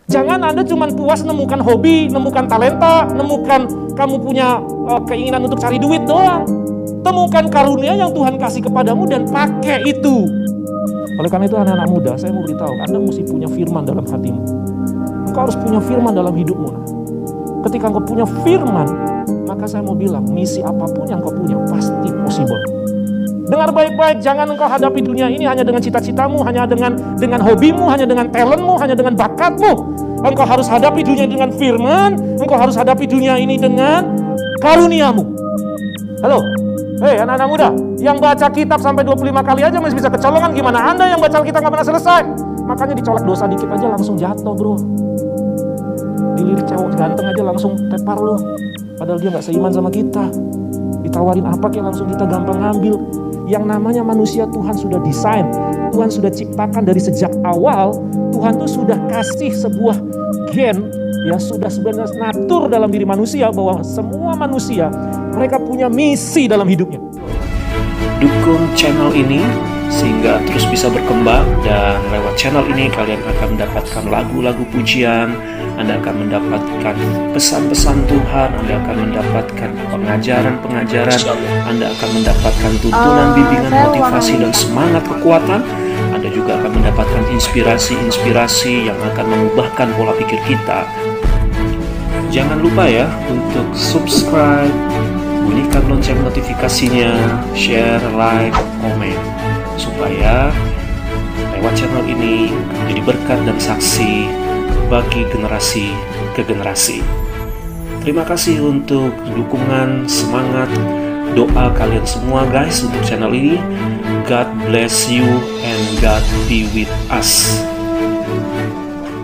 Jangan Anda cuma puas nemukan hobi, nemukan talenta, nemukan kamu punya keinginan untuk cari duit doang. Temukan karunia yang Tuhan kasih kepadamu dan pakai itu. Oleh karena itu anak-anak muda, saya mau beritahu, Anda mesti punya firman dalam hatimu. Engkau harus punya firman dalam hidupmu. Ketika engkau punya firman, maka saya mau bilang, misi apapun yang kau punya pasti possible. Dengar baik-baik, jangan engkau hadapi dunia ini hanya dengan cita-citamu, hanya dengan hobimu, hanya dengan talentmu, hanya dengan bakatmu. Engkau harus hadapi dunia dengan firman, engkau harus hadapi dunia ini dengan karuniamu. Halo, hei anak-anak muda, yang baca kitab sampai 25 kali aja masih bisa kecolongan, gimana Anda yang baca kitab gak pernah selesai? Makanya dicolek dosa dikit aja langsung jatuh bro. Dilirik cewek ganteng aja langsung tepar loh. Padahal dia gak seiman sama kita. Ditawarin apa kayak langsung kita gampang ngambil. Yang namanya manusia Tuhan sudah desain, Tuhan sudah ciptakan dari sejak awal. Tuhan tuh sudah kasih sebuah gen, ya sudah sebenarnya natur dalam diri manusia bahwa semua manusia mereka punya misi dalam hidupnya. Dukung channel ini sehingga terus bisa berkembang, dan lewat channel ini kalian akan mendapatkan lagu-lagu pujian, Anda akan mendapatkan pesan-pesan Tuhan, Anda akan mendapatkan pengajaran-pengajaran, Anda akan mendapatkan tuntunan, bimbingan, motivasi, dan semangat kekuatan. Anda juga akan mendapatkan inspirasi-inspirasi yang akan mengubahkan pola pikir kita. Jangan lupa ya untuk subscribe, bunyikan lonceng notifikasinya, share, like, komen, supaya lewat channel ini jadi berkat dan saksi bagi generasi ke generasi. Terima kasih untuk dukungan, semangat, doa kalian semua guys untuk channel ini. God bless you and God be with us.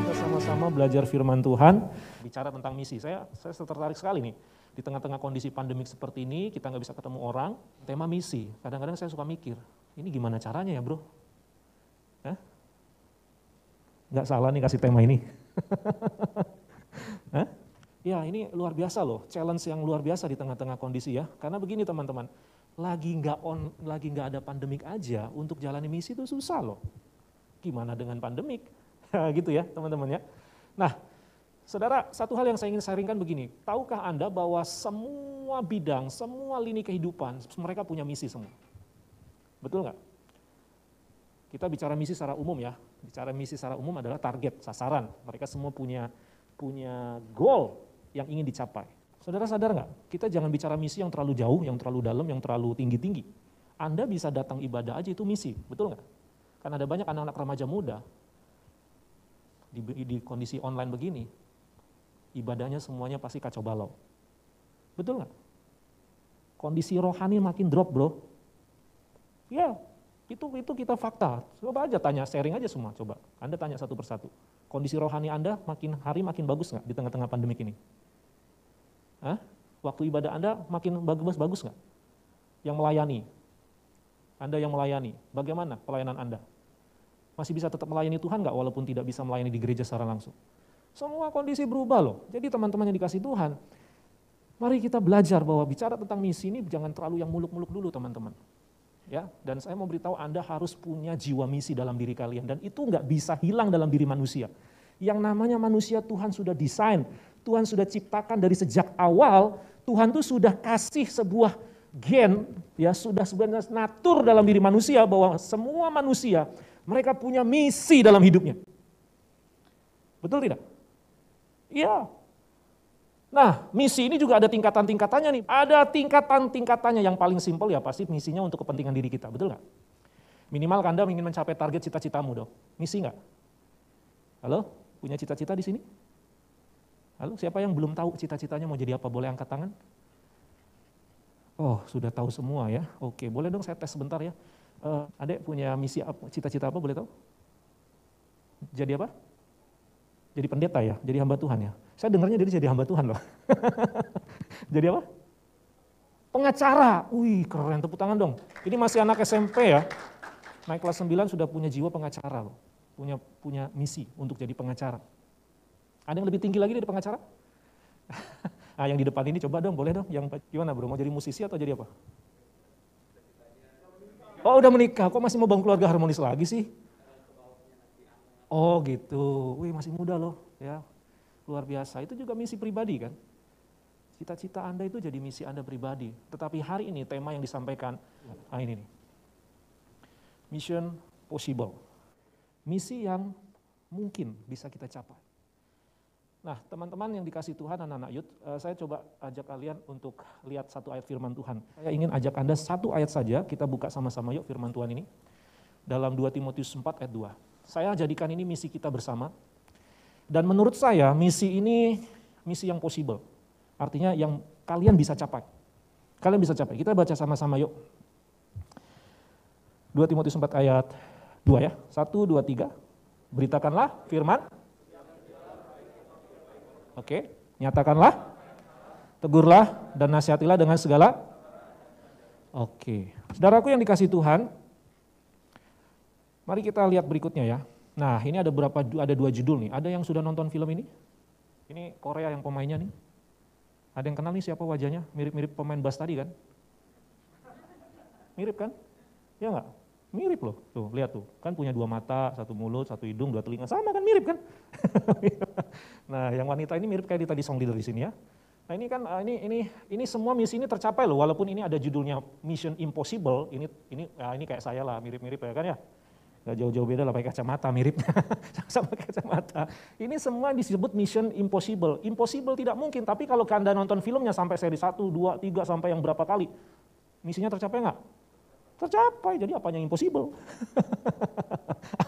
Kita sama-sama belajar firman Tuhan, bicara tentang misi. Saya tertarik sekali nih. Di tengah-tengah kondisi pandemik seperti ini, kita nggak bisa ketemu orang, tema misi. Kadang-kadang saya suka mikir, ini gimana caranya ya bro? Hah? Nggak salah nih kasih tema ini. Hah? Ya ini luar biasa loh, challenge yang luar biasa di tengah-tengah kondisi ya. Karena begini teman-teman, lagi nggak ada pandemik aja, untuk jalani misi itu susah loh. Gimana dengan pandemik? Gitu ya teman-teman ya. Nah, saudara, satu hal yang saya ingin sharingkan begini, tahukah Anda bahwa semua bidang, semua lini kehidupan, mereka punya misi semua? Betul nggak? Kita bicara misi secara umum ya, bicara misi secara umum adalah target, sasaran. Mereka semua punya goal yang ingin dicapai. Saudara sadar nggak? Kita jangan bicara misi yang terlalu jauh, yang terlalu dalam, yang terlalu tinggi-tinggi. Anda bisa datang ibadah aja itu misi, betul nggak? Karena ada banyak anak-anak remaja muda di kondisi online begini, ibadahnya semuanya pasti kacau balau. Betul nggak? Kondisi rohani makin drop bro. Ya, itu kita fakta. Coba aja tanya, sharing aja semua, coba. Anda tanya satu persatu. Kondisi rohani Anda makin hari makin bagus nggak di tengah-tengah pandemik ini? Hah? Waktu ibadah Anda makin bagus nggak? Yang melayani. Anda yang melayani, bagaimana pelayanan Anda? Masih bisa tetap melayani Tuhan nggak walaupun tidak bisa melayani di gereja secara langsung? Semua kondisi berubah loh. Jadi teman-teman yang dikasih Tuhan, mari kita belajar bahwa bicara tentang misi ini jangan terlalu yang muluk-muluk dulu teman-teman. Ya, dan saya mau beritahu Anda harus punya jiwa misi dalam diri kalian, dan itu nggak bisa hilang dalam diri manusia. Yang namanya manusia Tuhan sudah desain, Tuhan sudah ciptakan dari sejak awal. Tuhan tuh sudah kasih sebuah gen, ya sudah sebenarnya natur dalam diri manusia bahwa semua manusia mereka punya misi dalam hidupnya. Betul tidak? Iya. Nah, misi ini juga ada tingkatan-tingkatannya nih. Ada tingkatan-tingkatannya, yang paling simpel ya pasti misinya untuk kepentingan diri kita, betul nggak? Minimal Anda ingin mencapai target cita-citamu dong. Misi nggak? Halo? Punya cita-cita di sini? Halo? Siapa yang belum tahu cita-citanya mau jadi apa? Boleh angkat tangan? Oh, sudah tahu semua ya. Oke, boleh dong saya tes sebentar ya. Adek punya misi apa, cita-cita apa, boleh tahu? Jadi apa? Jadi pendeta ya? Jadi hamba Tuhan ya? Saya dengarnya jadi hamba Tuhan loh. Jadi apa? Pengacara. Wih keren, tepuk tangan dong. Ini masih anak SMP ya. Naik kelas 9 sudah punya jiwa pengacara loh. Punya misi untuk jadi pengacara. Ada yang lebih tinggi lagi dari pengacara? Nah yang di depan ini coba dong, boleh dong. Yang gimana bro, mau jadi musisi atau jadi apa? Oh udah menikah, kok masih mau bangun keluarga harmonis lagi sih? Oh gitu, wih masih muda loh ya, luar biasa. Itu juga misi pribadi kan. Cita-cita Anda itu jadi misi Anda pribadi. Tetapi hari ini tema yang disampaikan, ini nih. Mission possible. Misi yang mungkin bisa kita capai. Nah teman-teman yang dikasih Tuhan, anak-anak youth, saya coba ajak kalian untuk lihat satu ayat firman Tuhan. Saya ingin ajak Anda satu ayat saja, kita buka sama-sama yuk firman Tuhan ini. Dalam 2 Timotius 4 ayat 2. Saya jadikan ini misi kita bersama. Dan menurut saya misi ini misi yang possible. Artinya yang kalian bisa capai. Kalian bisa capai. Kita baca sama-sama yuk. 2 Timotius 4 ayat 2 ya. 1, 2, 3. Beritakanlah firman. Oke. Nyatakanlah. Tegurlah dan nasihatilah dengan segala. Oke. Saudaraku yang dikasih Tuhan. Mari kita lihat berikutnya ya. Nah ini ada 2 judul nih. Ada yang sudah nonton film ini? Ini Korea yang pemainnya nih. Ada yang kenal nih siapa wajahnya? Mirip-mirip pemain bass tadi kan? Mirip kan? Ya enggak? Mirip loh. Tuh, lihat tuh. Kan punya 2 mata, 1 mulut, 1 hidung, 2 telinga. Sama kan mirip kan? Nah, yang wanita ini mirip kayak tadi song leader di sini ya. Nah, ini kan ini semua misi ini tercapai loh walaupun ini ada judulnya Mission Impossible. Ini kayak saya lah, mirip-mirip ya kan ya. Gak jauh-jauh beda lah pakai kacamata miripnya sama kacamata. Ini semua disebut Mission Impossible. Impossible tidak mungkin, tapi kalau Anda nonton filmnya sampai seri 1, 2, 3 sampai yang berapa kali, misinya tercapai nggak? Tercapai, jadi apanya impossible?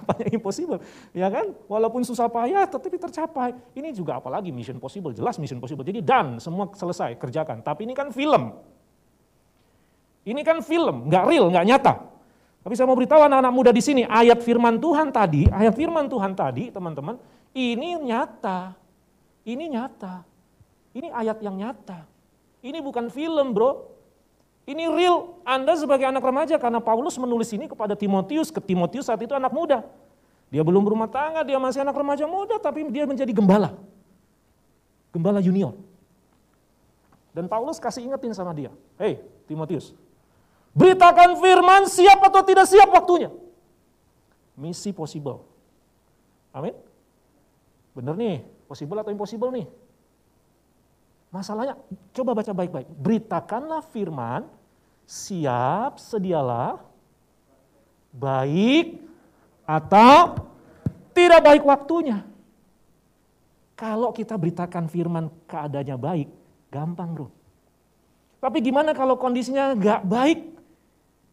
Apanya impossible? Ya kan? Walaupun susah payah tetapi tercapai. Ini juga apalagi Mission Possible, jelas Mission Possible. Jadi done, semua selesai, kerjakan. Tapi ini kan film. Ini kan film, nggak real, nggak nyata. Tapi saya mau beritahu anak-anak muda di sini, ayat firman Tuhan tadi, teman-teman, ini nyata. Ini nyata. Ini ayat yang nyata. Ini bukan film, bro. Ini real. Anda sebagai anak remaja, karena Paulus menulis ini kepada Timotius, saat itu anak muda. Dia belum berumah tangga, dia masih anak remaja muda, tapi dia menjadi gembala. Gembala junior. Dan Paulus kasih ingetin sama dia, hey Timotius, beritakan firman, siap atau tidak siap waktunya. Misi possible. Amin. Bener nih, possible atau impossible nih? Masalahnya, coba baca baik-baik. Beritakanlah firman, siap, sedialah, baik atau tidak baik waktunya. Kalau kita beritakan firman keadaannya baik, gampang bro. Tapi gimana kalau kondisinya nggak baik?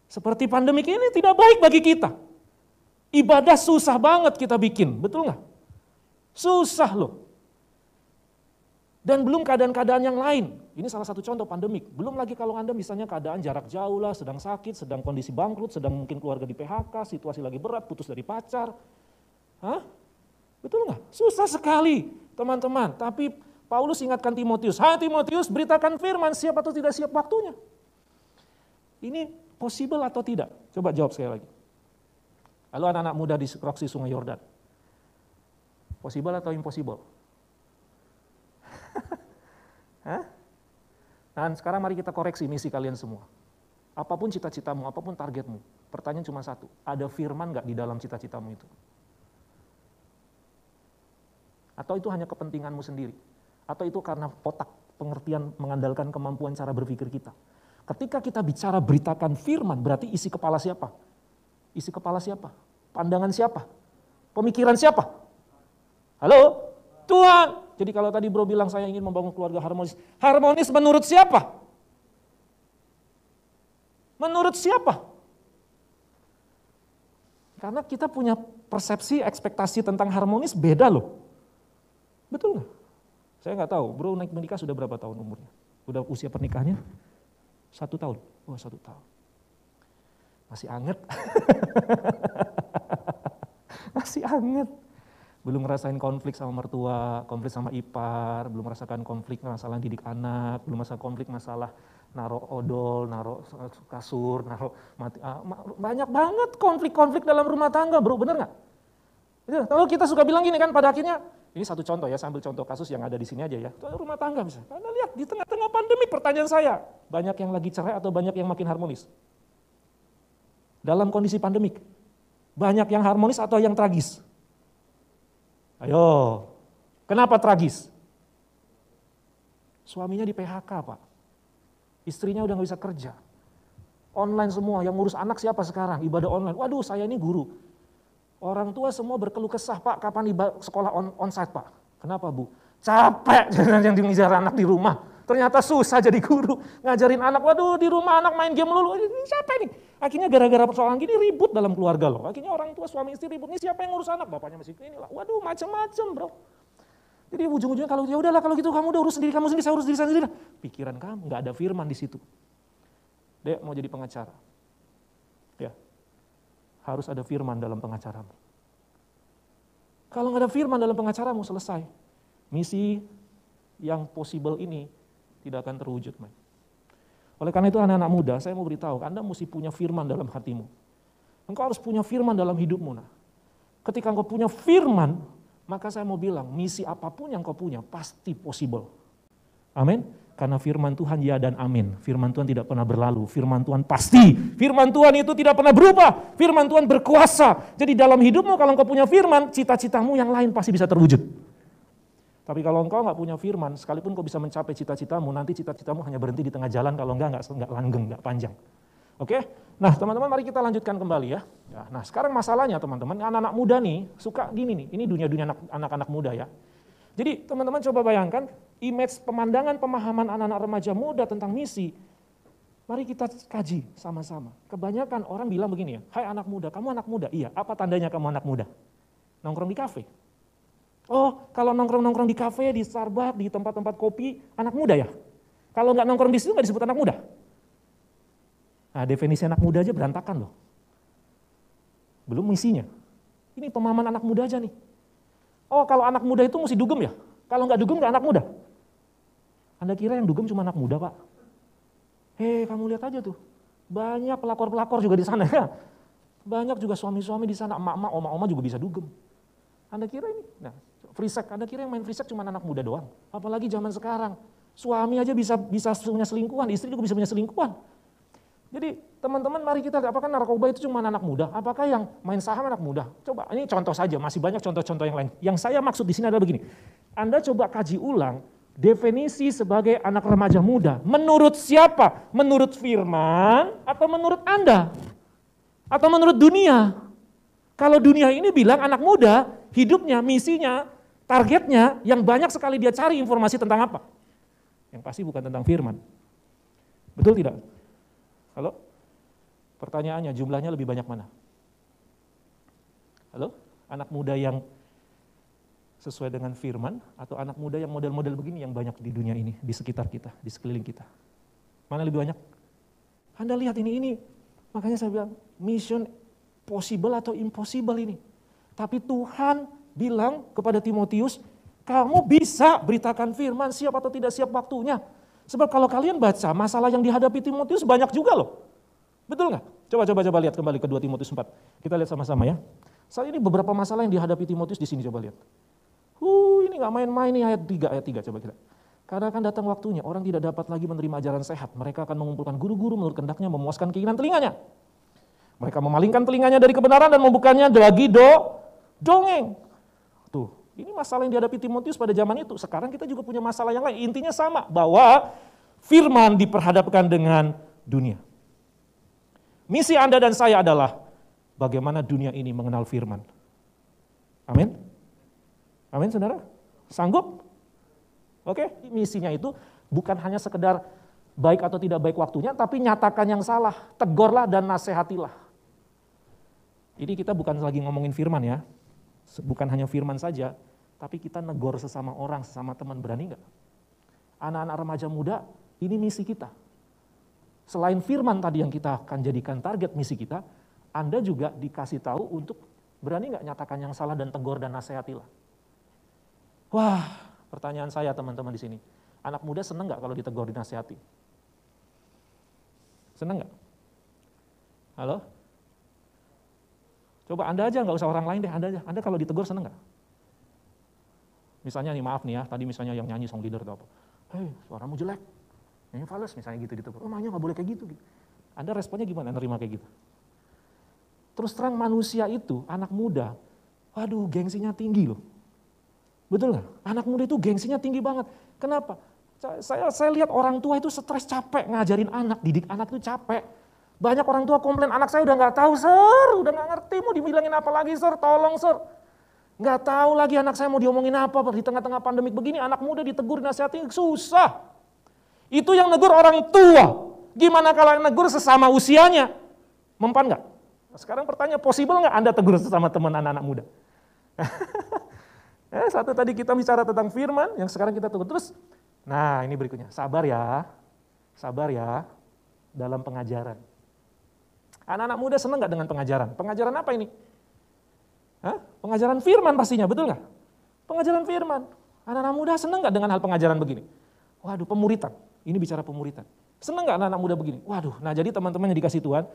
Seperti pandemik ini tidak baik bagi kita. Ibadah susah banget kita bikin, betul nggak? Susah loh. Dan belum keadaan-keadaan yang lain. Ini salah satu contoh pandemik. Belum lagi kalau Anda misalnya keadaan jarak jauh lah, sedang sakit, sedang kondisi bangkrut, sedang mungkin keluarga di PHK, situasi lagi berat, putus dari pacar. Hah? Betul nggak? Susah sekali teman-teman. Tapi Paulus ingatkan Timotius, hai Timotius beritakan firman, siap atau tidak siap waktunya. Ini possible atau tidak? Coba jawab sekali lagi. Lalu anak-anak muda di Roxy Sungai Yordan. Possible atau impossible? Hah? Dan sekarang mari kita koreksi misi kalian semua. Apapun cita-citamu, apapun targetmu, pertanyaan cuma satu, ada firman nggak di dalam cita-citamu itu? Atau itu hanya kepentinganmu sendiri? Atau itu karena otak, pengertian, mengandalkan kemampuan cara berpikir kita? Ketika kita bicara beritakan firman, berarti isi kepala siapa? Isi kepala siapa? Pandangan siapa? Pemikiran siapa? Halo? Tuhan. Jadi kalau tadi bro bilang saya ingin membangun keluarga harmonis. Harmonis menurut siapa? Menurut siapa? Karena kita punya persepsi, ekspektasi tentang harmonis beda loh. Betul nggak? Saya nggak tahu, bro naik menikah sudah berapa tahun umurnya? Udah usia pernikahannya? 1 tahun. Oh 1 tahun. Masih anget. Masih anget. Belum ngerasain konflik sama mertua, konflik sama ipar, belum merasakan konflik masalah didik anak, belum merasakan konflik masalah naruh odol, naruh kasur, naruh mati. Banyak banget konflik-konflik dalam rumah tangga bro, bener nggak? Kalau kita suka bilang gini kan pada akhirnya, ini satu contoh ya, sambil contoh kasus yang ada di sini aja ya. Rumah tangga misalnya, Anda lihat di tengah-tengah pandemi pertanyaan saya, banyak yang lagi cerai atau banyak yang makin harmonis? Dalam kondisi pandemik, banyak yang harmonis atau yang tragis? Ayo, kenapa tragis? Suaminya di PHK, Pak. Istrinya udah gak bisa kerja. Online semua, yang ngurus anak siapa sekarang? Ibadah online. Waduh, saya ini guru. Orang tua semua berkeluh kesah, Pak, kapan sekolah onsite, Pak? Kenapa, Bu? Capek yang ngejar anak di rumah. Ternyata susah jadi guru. Ngajarin anak, waduh di rumah anak main game lulu. Ini siapa ini? Akhirnya gara-gara persoalan gini ribut dalam keluarga loh. Akhirnya orang tua suami istri ribut. Ini siapa yang ngurus anak? Bapaknya masih ini lah. Waduh macam-macam, bro. Jadi ujung-ujungnya kalau ya udahlah kalau gitu kamu udah urus sendiri kamu sendiri, saya urus diri saya sendiri. Pikiran kamu nggak ada firman di situ. Dek mau jadi pengacara, ya harus ada firman dalam pengacaramu. Kalau nggak ada firman dalam pengacaramu selesai. Misi yang possible ini tidak akan terwujud, man. Oleh karena itu anak-anak muda, saya mau beritahu, Anda mesti punya firman dalam hatimu. Engkau harus punya firman dalam hidupmu. Nah. Ketika engkau punya firman, maka saya mau bilang, misi apapun yang kau punya pasti possible. Amin. Karena firman Tuhan ya dan amin. Firman Tuhan tidak pernah berlalu. Firman Tuhan pasti. Firman Tuhan itu tidak pernah berubah. Firman Tuhan berkuasa. Jadi dalam hidupmu kalau engkau punya firman, cita-citamu yang lain pasti bisa terwujud. Tapi kalau engkau nggak punya firman, sekalipun kau bisa mencapai cita-citamu, nanti cita-citamu hanya berhenti di tengah jalan kalau nggak langgeng, nggak panjang. Oke? Nah teman-teman mari kita lanjutkan kembali ya. Nah sekarang masalahnya teman-teman, anak-anak muda nih suka gini nih, ini dunia-dunia anak-anak muda ya. Jadi teman-teman coba bayangkan, image pemandangan pemahaman anak-anak remaja muda tentang misi, mari kita kaji sama-sama. Kebanyakan orang bilang begini ya, hai anak muda, kamu anak muda? Iya, apa tandanya kamu anak muda? Nongkrong di kafe. Oh, kalau nongkrong-nongkrong di kafe, di Starbucks, di tempat-tempat kopi, anak muda ya? Kalau nggak nongkrong di situ nggak disebut anak muda? Nah, definisi anak muda aja berantakan loh. Belum misinya. Ini pemahaman anak muda aja nih. Oh, kalau anak muda itu mesti dugem ya? Kalau nggak dugem nggak anak muda? Anda kira yang dugem cuma anak muda, Pak? Kamu lihat aja tuh. Banyak pelakor-pelakor juga di sana ya. Banyak juga suami-suami di sana, emak-emak, oma-oma juga bisa dugem. Anda kira ini? Nah, free sex, Anda kira yang main free sex cuma anak muda doang? Apalagi zaman sekarang. Suami aja bisa punya selingkuhan, istri juga bisa punya selingkuhan. Jadi teman-teman mari kita, apakah narkoba itu cuma anak muda? Apakah yang main saham anak muda? Coba, ini contoh saja, masih banyak contoh-contoh yang lain. Yang saya maksud di sini adalah begini, Anda coba kaji ulang definisi sebagai anak remaja muda. Menurut siapa? Menurut firman atau menurut Anda? Atau menurut dunia? Kalau dunia ini bilang anak muda, hidupnya, misinya, targetnya, yang banyak sekali dia cari informasi tentang apa? Yang pasti bukan tentang firman. Betul tidak? Halo? Pertanyaannya, jumlahnya lebih banyak mana? Halo? Anak muda yang sesuai dengan firman, atau anak muda yang model-model begini yang banyak di dunia ini, di sekitar kita, di sekeliling kita? Mana lebih banyak? Anda lihat ini. Makanya saya bilang, mission possible atau impossible ini. Tapi Tuhan bilang kepada Timotius, kamu bisa beritakan firman, siap atau tidak siap waktunya. Sebab kalau kalian baca, masalah yang dihadapi Timotius banyak juga loh. Betul nggak? Coba lihat kembali ke 2 Timotius 4. Kita lihat sama-sama ya. Saat ini beberapa masalah yang dihadapi Timotius di sini, coba lihat. Ini nggak main-main nih ayat 3, coba kita. Karena akan datang waktunya, orang tidak dapat lagi menerima ajaran sehat. Mereka akan mengumpulkan guru-guru menurut kehendaknya, memuaskan keinginan telinganya. Mereka memalingkan telinganya dari kebenaran dan membukanya lagi dongeng. Tuh, ini masalah yang dihadapi Timotius pada zaman itu. Sekarang kita juga punya masalah yang lain. Intinya sama, bahwa firman diperhadapkan dengan dunia. Misi Anda dan saya adalah bagaimana dunia ini mengenal firman. Amin? Amin, saudara? Sanggup? Oke, misinya itu bukan hanya sekedar baik atau tidak baik waktunya, tapi nyatakan yang salah, tegurlah dan nasihatilah. Ini kita bukan lagi ngomongin firman ya, bukan hanya firman saja, tapi kita negor sesama orang, sesama teman, berani nggak? Anak-anak remaja muda, ini misi kita. Selain firman tadi yang kita akan jadikan target misi kita, Anda juga dikasih tahu untuk berani nggak nyatakan yang salah dan tegur dan nasihatilah. Wah, pertanyaan saya teman-teman di sini, anak muda seneng nggak kalau ditegur dinasihati? Seneng nggak? Halo? Coba Anda aja, nggak usah orang lain deh, Anda aja. Anda kalau ditegur seneng nggak? Misalnya nih, maaf nih ya, tadi misalnya yang nyanyi song leader atau apa, suaramu jelek, nyanyi fals misalnya gitu ditegur, makanya nggak boleh kayak gitu. Anda responnya gimana nerima kayak gitu? Terus terang manusia itu, anak muda, waduh gengsinya tinggi loh. Betul nggak? Anak muda itu gengsinya tinggi banget. Kenapa? Saya lihat orang tua itu stres, capek ngajarin anak, didik anak itu capek. Banyak orang tua komplain, anak saya udah nggak tahu, Sir, udah nggak ngerti mau dibilangin apa lagi, Sir, tolong, Sir. Nggak tahu lagi anak saya mau diomongin apa, di tengah-tengah pandemik begini, anak muda ditegur, nasihatin, susah. Itu yang negur orang tua. Gimana kalau yang negur sesama usianya? Mempan nggak? Sekarang pertanyaan, possible nggak Anda tegur sesama teman anak-anak muda? Satu tadi kita bicara tentang firman, yang sekarang kita tunggu terus. Nah ini berikutnya, sabar ya dalam pengajaran. Anak-anak muda senang nggak dengan pengajaran? Pengajaran apa ini? Pengajaran firman pastinya, betul nggak? Pengajaran firman. Anak-anak muda senang nggak dengan hal pengajaran begini? Waduh, pemuritan. Ini bicara pemuritan. Senang nggak anak-anak muda begini? Waduh, nah jadi teman-teman yang dikasih Tuhan,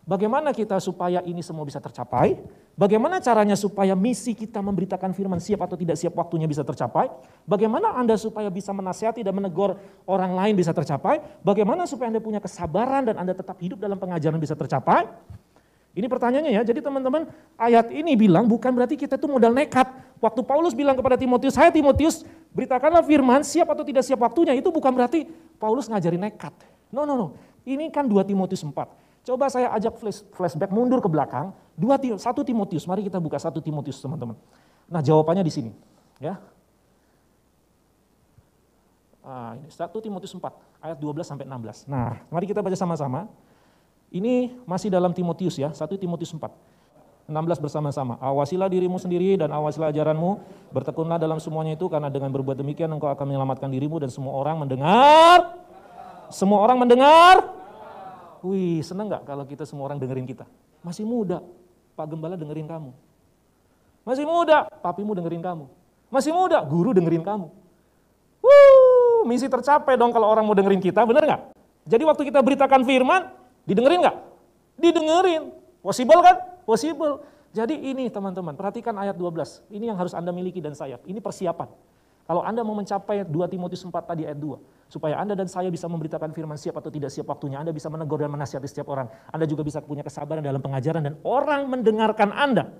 bagaimana kita supaya ini semua bisa tercapai? Bagaimana caranya supaya misi kita memberitakan firman siap atau tidak siap waktunya bisa tercapai? Bagaimana Anda supaya bisa menasihati dan menegur orang lain bisa tercapai? Bagaimana supaya Anda punya kesabaran dan Anda tetap hidup dalam pengajaran bisa tercapai? Ini pertanyaannya ya, jadi teman-teman ayat ini bilang bukan berarti kita itu modal nekat. Waktu Paulus bilang kepada Timotius, "Hai Timotius, beritakanlah firman siap atau tidak siap waktunya," itu bukan berarti Paulus ngajarin nekat. No. Ini kan 2 Timotius 4. Coba saya ajak flashback mundur ke belakang, 1 Timotius, mari kita buka 1 Timotius teman-teman. Nah jawabannya di sini. Ya. Ini 1 Timotius 4, ayat 12-16. Nah mari kita baca sama-sama. Ini masih dalam Timotius ya, 1 Timotius 4, 16 bersama-sama. Awasilah dirimu sendiri dan awasilah ajaranmu, bertekunlah dalam semuanya itu, karena dengan berbuat demikian engkau akan menyelamatkan dirimu dan semua orang mendengar. Semua orang mendengar. Wih, seneng gak kalau kita semua orang dengerin kita? Masih muda, Pak Gembala dengerin kamu. Masih muda, papimu dengerin kamu. Masih muda, guru dengerin kamu. Misi tercapai dong kalau orang mau dengerin kita, bener gak? Jadi waktu kita beritakan firman, didengerin gak? Didengerin. Possible kan? Possible. Jadi ini teman-teman, perhatikan ayat 12. Ini yang harus Anda miliki dan saya. Ini persiapan. Kalau Anda mau mencapai 2 Timotius 4 tadi ayat 2, supaya Anda dan saya bisa memberitakan firman siap atau tidak siap waktunya, Anda bisa menegur dan menasihati setiap orang, Anda juga bisa punya kesabaran dalam pengajaran dan orang mendengarkan Anda.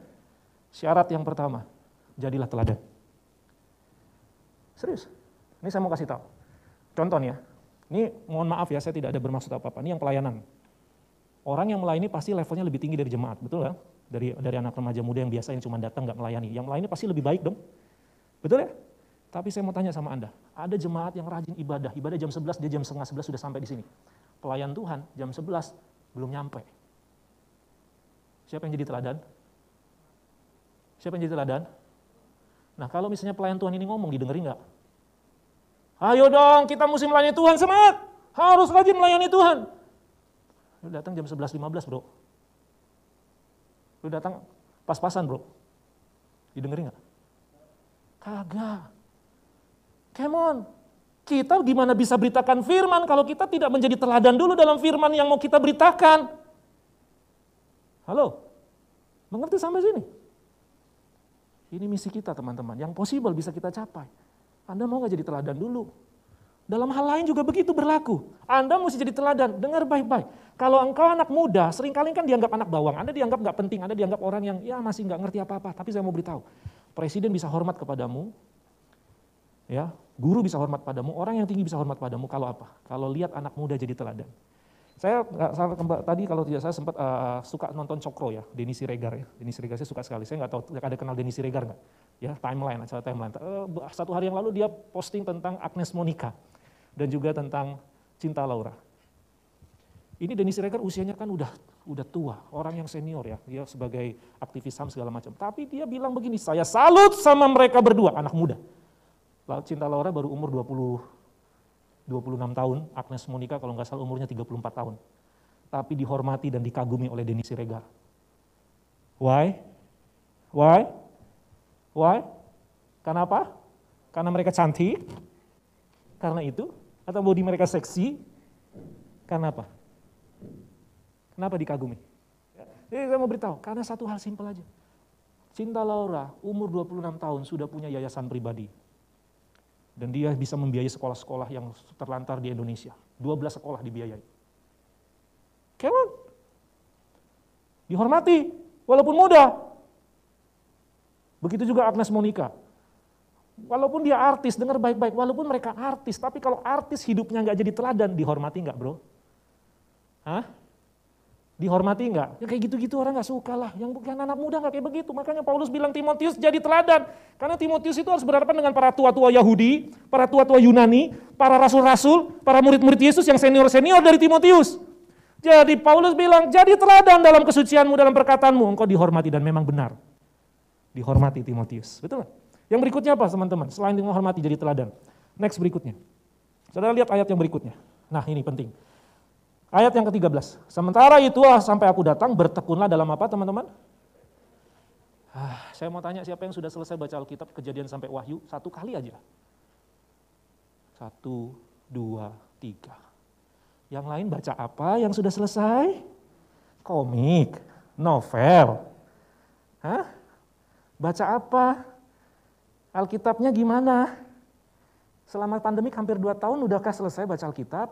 Syarat yang pertama, jadilah teladan. Serius, ini saya mau kasih tahu. Contoh nih ya, ini mohon maaf ya, saya tidak ada bermaksud apa-apa, ini yang pelayanan. Orang yang melayani pasti levelnya lebih tinggi dari jemaat, betul kan? Dari anak remaja muda yang biasa yang cuma datang nggak melayani, yang melayani pasti lebih baik dong, betul ya? Tapi saya mau tanya sama Anda, ada jemaat yang rajin ibadah jam 11, dia jam setengah 11 sudah sampai di sini. Pelayan Tuhan jam 11 belum nyampe. Siapa yang jadi teladan? Siapa yang jadi teladan? Nah kalau misalnya pelayan Tuhan ini ngomong, didengerin nggak? Ayo dong, kita mesti melayani Tuhan, semangat! Harus rajin melayani Tuhan. Lu datang jam 11.15 bro. Lu datang pas-pasan bro. Didengerin nggak? Kagak. Come on, kita gimana bisa beritakan firman kalau kita tidak menjadi teladan dulu dalam firman yang mau kita beritakan? Halo, mengerti sampai sini? Ini misi kita teman-teman, yang possible bisa kita capai. Anda mau gak jadi teladan dulu? Dalam hal lain juga begitu berlaku. Anda mesti jadi teladan, dengar baik-baik. Kalau engkau anak muda, seringkali kan dianggap anak bawang, Anda dianggap gak penting, Anda dianggap orang yang ya masih gak ngerti apa-apa. Tapi saya mau beritahu, presiden bisa hormat kepadamu, ya, guru bisa hormat padamu, orang yang tinggi bisa hormat padamu kalau apa? Kalau lihat anak muda jadi teladan. Saya tadi kalau tidak saya sempat suka nonton Cokro ya, Denny Siregar ya. Denny Siregar saya suka sekali. Saya nggak tahu ada kenal Denny Siregar nggak? Ya, acara timeline. Satu hari yang lalu dia posting tentang Agnes Monica dan juga tentang Cinta Laura. Ini Denny Siregar usianya kan udah tua, orang yang senior ya, dia sebagai aktivis HAM segala macam. Tapi dia bilang begini, saya salut sama mereka berdua, anak muda. Cinta Laura baru umur 26 tahun, Agnes Monica kalau nggak salah umurnya 34 tahun. Tapi dihormati dan dikagumi oleh Denny Siregar. Why? Kenapa? Karena mereka cantik? Karena itu? Atau body mereka seksi? Karena apa? Kenapa dikagumi? Jadi saya mau beritahu, karena satu hal simpel aja. Cinta Laura umur 26 tahun sudah punya yayasan pribadi. Dan dia bisa membiayai sekolah-sekolah yang terlantar di Indonesia. 12 sekolah dibiayai. Come on. Dihormati, walaupun muda. Begitu juga Agnes Monica. Walaupun dia artis, dengar baik-baik, walaupun mereka artis, tapi kalau artis hidupnya nggak jadi teladan, dihormati nggak bro? Hah? Dihormati nggak? Ya kayak gitu-gitu orang nggak suka lah. Yang bukan anak muda nggak kayak begitu. Makanya Paulus bilang Timotius jadi teladan. Karena Timotius itu harus berhadapan dengan para tua-tua Yahudi, para tua-tua Yunani, para rasul-rasul, para murid-murid Yesus yang senior-senior dari Timotius. Jadi Paulus bilang, jadi teladan dalam kesucianmu, dalam perkataanmu, engkau dihormati dan memang benar. Dihormati Timotius, betul nggak? Yang berikutnya apa teman-teman? Selain menghormati jadi teladan. Next berikutnya. Saudara lihat ayat yang berikutnya. Nah ini penting. Ayat yang ke-13. Sementara itulah sampai aku datang, bertekunlah dalam apa teman-teman? Saya mau tanya siapa yang sudah selesai baca Alkitab Kejadian sampai Wahyu? Satu kali aja. 1, 2, 3. Yang lain baca apa yang sudah selesai? Komik, novel. Hah? Baca apa? Alkitabnya gimana? Selama pandemik hampir 2 tahun udahkah selesai baca Alkitab?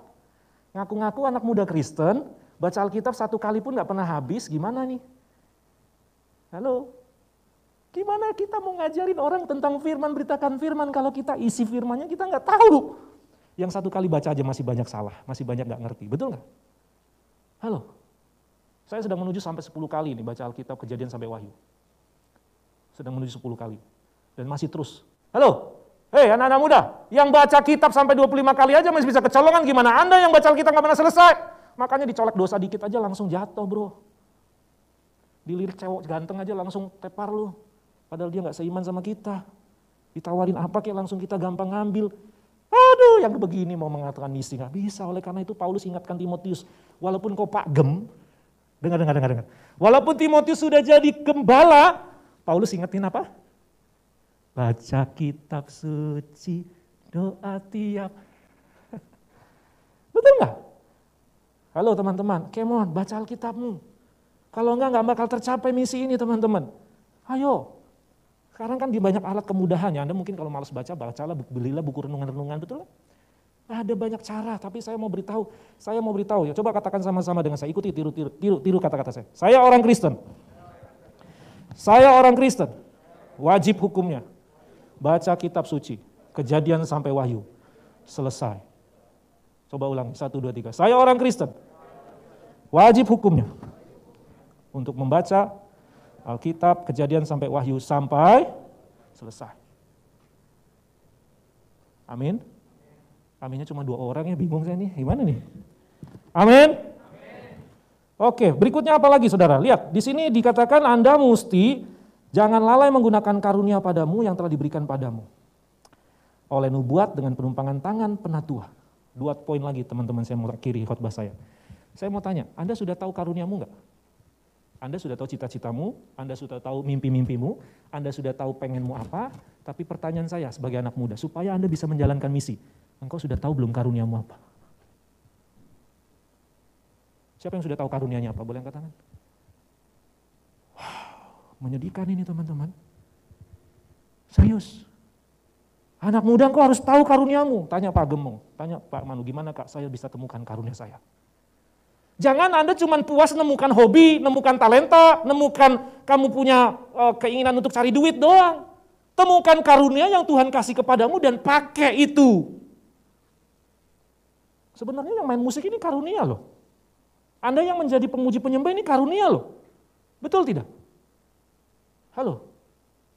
Ngaku-ngaku anak muda Kristen, baca Alkitab 1 kali pun gak pernah habis, gimana nih? Halo? Gimana kita mau ngajarin orang tentang firman, beritakan firman, kalau kita isi firmannya kita gak tahu. Yang 1 kali baca aja masih banyak salah, masih banyak gak ngerti, betul gak? Halo? Saya sedang menuju sampai 10 kali nih baca Alkitab Kejadian sampai Wahyu. Sedang menuju 10 kali. Dan masih terus. Halo? Hei anak-anak muda, yang baca kitab sampai 25 kali aja masih bisa kecolongan, gimana Anda yang baca Alkitab gak pernah selesai? Makanya dicolek dosa dikit aja langsung jatuh bro. Dilirik cewek ganteng aja langsung tepar lu. Padahal dia gak seiman sama kita. Ditawarin apa kayak langsung kita gampang ngambil. Aduh yang begini mau mengatakan misi gak bisa. Oleh karena itu Paulus ingatkan Timotius, walaupun kau pagem, dengar. Walaupun Timotius sudah jadi gembala, Paulus ingetin apa? Baca kitab suci, doa tiap. Betul nggak? Halo teman-teman, come on, baca Alkitabmu. Kalau enggak bakal tercapai misi ini teman-teman. Ayo, sekarang kan di banyak alat kemudahannya. Anda mungkin kalau malas baca, bacalah, belilah buku renungan-renungan, betul? Ada banyak cara, tapi saya mau beritahu ya. Coba katakan sama-sama dengan saya, ikuti, tiru kata-kata saya. Saya orang Kristen. Saya orang Kristen. Wajib hukumnya. Baca kitab suci, Kejadian sampai Wahyu. Selesai. Coba ulang, 1, 2, 3. Saya orang Kristen. Wajib hukumnya. Untuk membaca Alkitab, Kejadian sampai Wahyu sampai selesai. Amin. Aminnya cuma 2 orang ya, bingung saya nih, gimana nih? Amin. Oke, berikutnya apa lagi saudara? Lihat, di sini dikatakan Anda mesti jangan lalai menggunakan karunia padamu yang telah diberikan padamu. Oleh nubuat dengan penumpangan tangan penatua. 2 poin lagi teman-teman saya mau akhiri khotbah saya. Saya mau tanya, Anda sudah tahu karuniamu enggak? Anda sudah tahu cita-citamu, Anda sudah tahu mimpi-mimpimu, Anda sudah tahu pengenmu apa, tapi pertanyaan saya sebagai anak muda, supaya Anda bisa menjalankan misi, engkau sudah tahu belum karuniamu apa? Siapa yang sudah tahu karunianya apa? Boleh angkat tangan? Menyedihkan ini teman-teman. Serius. Anak muda engkau harus tahu karuniamu. Tanya Pak Gemong, tanya Pak Manu, gimana Kak saya bisa temukan karunia saya? Jangan Anda cuma puas nemukan hobi, nemukan talenta, nemukan kamu punya keinginan untuk cari duit doang. Temukan karunia yang Tuhan kasih kepadamu dan pakai itu. Sebenarnya yang main musik ini karunia loh. Anda yang menjadi pemuji penyembah ini karunia loh. Betul tidak? Halo,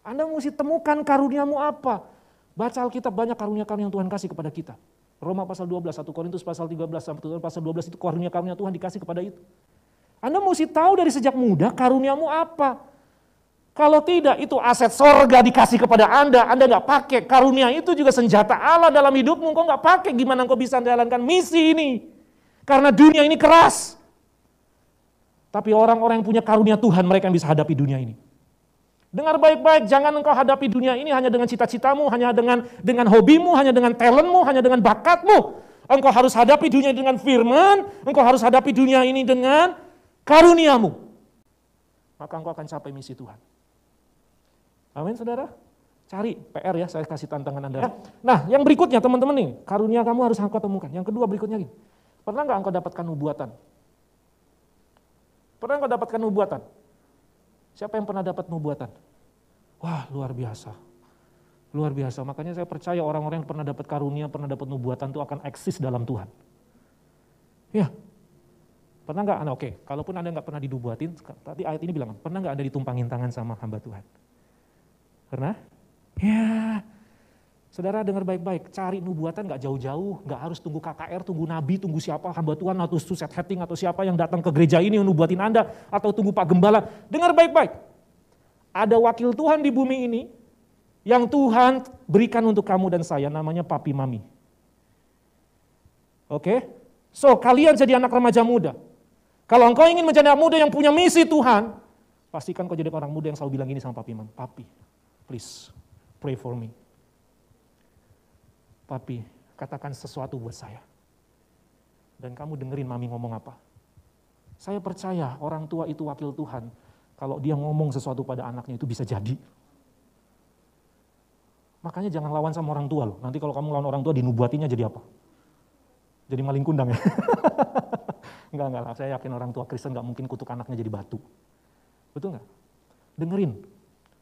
Anda mesti temukan karuniamu apa. Baca Alkitab, banyak karunia-karunia yang Tuhan kasih kepada kita. Roma pasal 12, 1 Korintus pasal 13, sampai pasal 12 itu karunia-karunia Tuhan dikasih kepada itu. Anda mesti tahu dari sejak muda karuniamu apa. Kalau tidak, itu aset sorga dikasih kepada Anda nggak pakai. Karunia itu juga senjata Allah dalam hidupmu, engkau nggak pakai. Gimana engkau bisa menjalankan misi ini? Karena dunia ini keras. Tapi orang-orang yang punya karunia Tuhan, mereka yang bisa hadapi dunia ini. Dengar baik-baik, jangan engkau hadapi dunia ini hanya dengan cita-citamu, hanya dengan hobimu, hanya dengan talentmu, hanya dengan bakatmu. Engkau harus hadapi dunia ini dengan firman, engkau harus hadapi dunia ini dengan karuniamu. Maka engkau akan capai misi Tuhan. Amin saudara? Cari PR ya, saya kasih tantangan Anda. Nah yang berikutnya teman-teman nih, karunia kamu harus engkau temukan. Yang kedua berikutnya gini, pernah nggak engkau dapatkan nubuatan? Pernah engkau dapatkan nubuatan? Siapa yang pernah dapat nubuatan? Wah luar biasa. Luar biasa, makanya saya percaya orang-orang yang pernah dapat karunia, pernah dapat nubuatan itu akan eksis dalam Tuhan. Ya, pernah nggak? Oke, kalaupun Anda nggak pernah dinubuatin, tadi ayat ini bilang, pernah nggak Anda ditumpangin tangan sama hamba Tuhan? Pernah? Ya, saudara dengar baik-baik, cari nubuatan nggak jauh-jauh, nggak harus tunggu KKR, tunggu nabi, tunggu siapa hamba Tuhan atau Suset Heting atau siapa yang datang ke gereja ini yang nubuatin Anda, atau tunggu Pak Gembala. Dengar baik-baik, ada wakil Tuhan di bumi ini, yang Tuhan berikan untuk kamu dan saya, namanya Papi Mami. Oke? So, kalian jadi anak remaja muda. Kalau engkau ingin menjadi anak muda yang punya misi Tuhan, pastikan kau jadi orang muda yang selalu bilang gini sama Papi Mami, Papi, please, pray for me. Papi, katakan sesuatu buat saya. Dan kamu dengerin Mami ngomong apa. Saya percaya orang tua itu wakil Tuhan, kalau dia ngomong sesuatu pada anaknya itu bisa jadi. Makanya jangan lawan sama orang tua loh. Nanti kalau kamu lawan orang tua dinubuatinya jadi apa? Jadi maling kundang ya? Enggak lah. Saya yakin orang tua Kristen gak mungkin kutuk anaknya jadi batu. Betul gak? Dengerin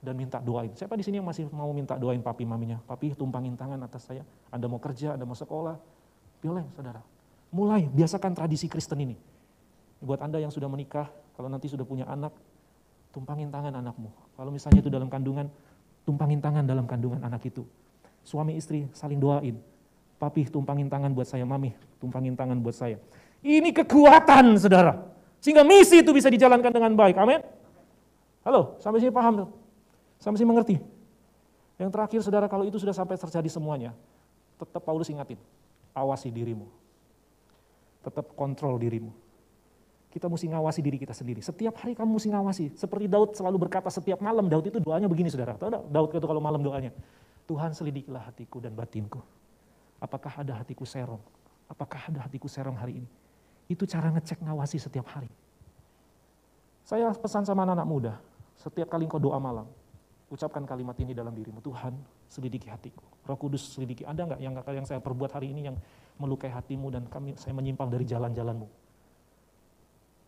dan minta doain. Siapa di sini yang masih mau minta doain papi maminya? Papi tumpangin tangan atas saya. Anda mau kerja, Anda mau sekolah. Boleh saudara. Mulai biasakan tradisi Kristen ini. Buat Anda yang sudah menikah, kalau nanti sudah punya anak, tumpangin tangan anakmu. Kalau misalnya itu dalam kandungan, tumpangin tangan dalam kandungan anak itu. Suami istri saling doain. Papi tumpangin tangan buat saya, mami tumpangin tangan buat saya. Ini kekuatan saudara. Sehingga misi itu bisa dijalankan dengan baik. Amin. Halo, sampai sini paham? Sampai sini mengerti? Yang terakhir saudara, kalau itu sudah sampai terjadi semuanya, tetap Paulus ingatin, awasi dirimu. Tetap kontrol dirimu. Kita mesti ngawasi diri kita sendiri. Setiap hari kamu mesti ngawasi. Seperti Daud selalu berkata setiap malam, Daud itu doanya begini saudara. Tahu enggak? Daud itu kalau malam doanya, Tuhan selidikilah hatiku dan batinku. Apakah ada hatiku serong? Apakah ada hatiku serong hari ini? Itu cara ngecek ngawasi setiap hari. Saya pesan sama anak-anak muda, setiap kali engkau doa malam, ucapkan kalimat ini dalam dirimu, Tuhan selidiki hatiku. Roh Kudus selidiki. Ada enggak yang saya perbuat hari ini yang melukai hatimu dan saya menyimpang dari jalan-jalanmu?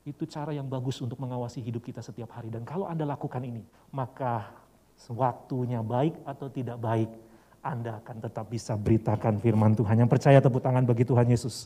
Itu cara yang bagus untuk mengawasi hidup kita setiap hari. Dan kalau Anda lakukan ini, maka waktunya baik atau tidak baik, Anda akan tetap bisa beritakan firman Tuhan. Yang percaya tepuk tangan bagi Tuhan Yesus.